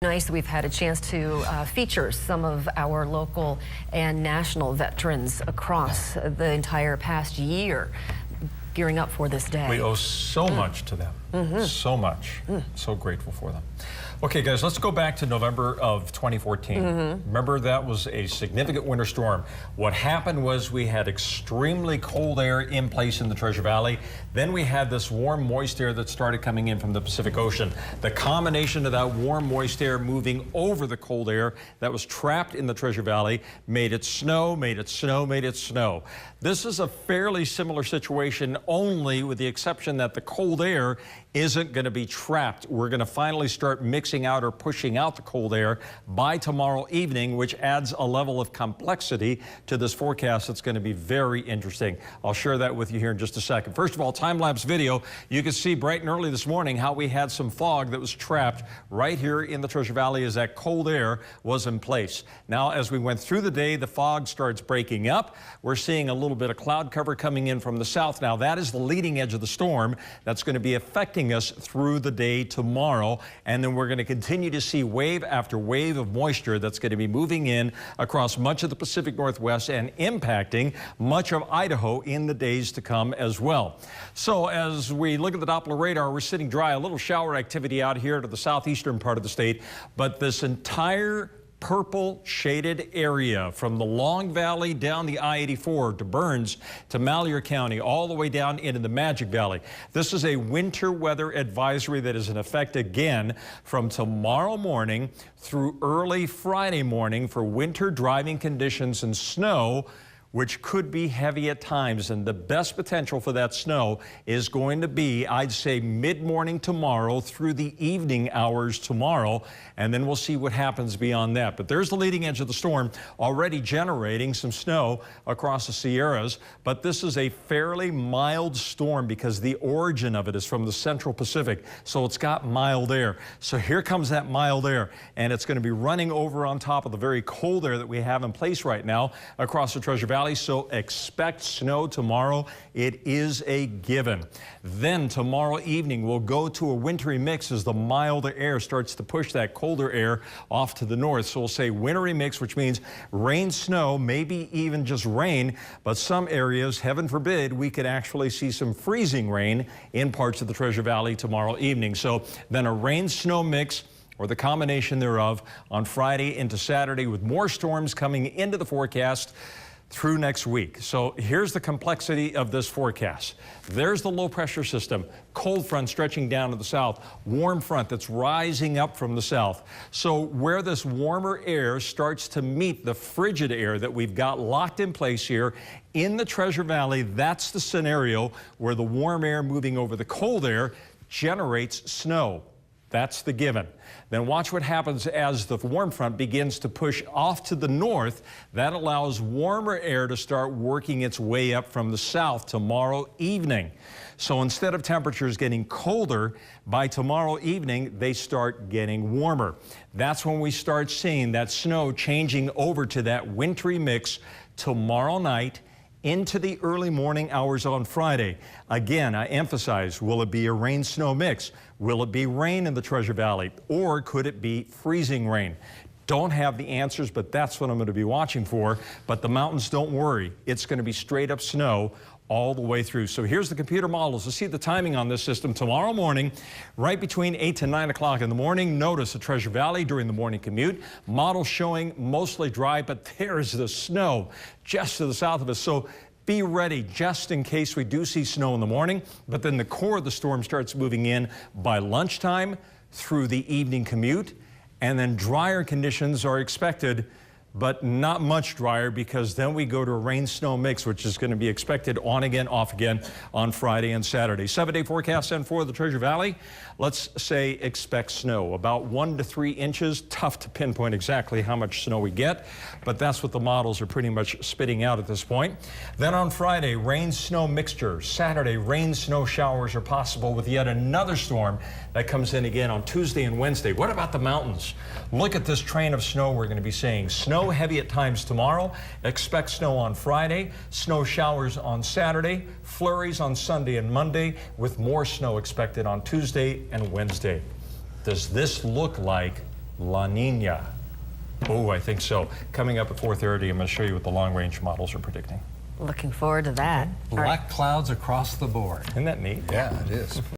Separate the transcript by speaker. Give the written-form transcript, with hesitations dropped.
Speaker 1: Nice that we've had a chance to feature some of our local and national veterans across the entire past year, gearing up for this day.
Speaker 2: We owe so much to them, so much. So grateful for them. Okay, guys, let's go back to November of 2014. Remember, that was a significant winter storm. What happened was we had extremely cold air in place in the Treasure Valley. Then we had this warm, moist air that started coming in from the Pacific Ocean. The combination of that warm, moist air moving over the cold air that was trapped in the Treasure Valley made it snow, made it snow, made it snow. This is a fairly similar situation, only with the exception that the cold air isn't going to be trapped. We're going to finally start mixing out or pushing out the cold air by tomorrow evening, which adds a level of complexity to this forecast that's going to be very interesting. I'll share that with you here in just a second. First of all, time-lapse video. You can see bright and early this morning how we had some fog that was trapped right here in the Treasure Valley as that cold air was in place. Now, as we went through the day, the fog starts breaking up. We're seeing a little bit of cloud cover coming in from the south. Now, that is the leading edge of the storm that's going to be affecting us through the day tomorrow, and then we're going to continue to see wave after wave of moisture that's going to be moving in across much of the Pacific Northwest and impacting much of Idaho in the days to come as well. So as we look at the Doppler radar, we're sitting dry, a little shower activity out here to the southeastern part of the state, but this entire purple shaded area from the Long Valley down the I-84 to Burns to Malheur County all the way down into the Magic Valley. This is a winter weather advisory that is in effect again from tomorrow morning through early Friday morning for winter driving conditions and snow, which could be heavy at times. And the best potential for that snow is going to be, I'd say, mid-morning tomorrow through the evening hours tomorrow, and then we'll see what happens beyond that. But there's the leading edge of the storm already generating some snow across the Sierras, but this is a fairly mild storm because the origin of it is from the central Pacific, so it's got mild air. So here comes that mild air, and it's going to be running over on top of the very cold air that we have in place right now across the Treasure Valley. So expect snow tomorrow. It is a given. Then tomorrow evening we'll go to a wintry mix as the milder air starts to push that colder air off to the north. So we'll say wintry mix, which means rain, snow, maybe even just rain, but some areas, heaven forbid, we could actually see some freezing rain in parts of the Treasure Valley tomorrow evening. So then a rain-snow mix, or the combination thereof, on Friday into Saturday, with more storms coming into the forecast through next week. So here's the complexity of this forecast. There's the low pressure system, cold front stretching down to the south, warm front that's rising up from the south. So where this warmer air starts to meet the frigid air that we've got locked in place here in the Treasure Valley, that's the scenario where the warm air moving over the cold air generates snow. That's the given. Then watch what happens as the warm front begins to push off to the north. That allows warmer air to start working its way up from the south tomorrow evening. So instead of temperatures getting colder, by tomorrow evening, they start getting warmer. That's when we start seeing that snow changing over to that wintry mix tomorrow night into the early morning hours on Friday. Again, I emphasize, will it be a rain-snow mix? Will it be rain in the Treasure Valley? Or could it be freezing rain? Don't have the answers, but that's what I'm going to be watching for. But the mountains, don't worry. It's going to be straight up snow all the way through. So here's the computer models to see the timing on this system. Tomorrow morning, right between 8 to 9 o'clock in the morning, notice the Treasure Valley during the morning commute. Model showing mostly dry, but there's the snow just to the south of us. So be ready just in case we do see snow in the morning, but then the core of the storm starts moving in by lunchtime through the evening commute, and then drier conditions are expected, but not much drier, because then we go to a rain-snow mix, which is going to be expected on again, off again on Friday and Saturday. 7-day forecast and for the Treasure Valley. Let's say expect snow, about 1 to 3 inches. Tough to pinpoint exactly how much snow we get, but that's what the models are pretty much spitting out at this point. Then on Friday, rain-snow mixture. Saturday, rain-snow showers are possible with yet another storm that comes in again on Tuesday and Wednesday. What about the mountains? Look at this train of snow we're going to be seeing. Snow heavy at times tomorrow. Expect snow on Friday. Snow showers on Saturday. Flurries on Sunday and Monday, with more snow expected on Tuesday and Wednesday. Does this look like La Nina. Oh, I think so. Coming up at 4:30, I'm going to show you what the long-range models are predicting.
Speaker 1: Looking forward to that. All right.
Speaker 3: Black clouds across the board.
Speaker 2: Isn't that neat?
Speaker 3: Yeah, it is.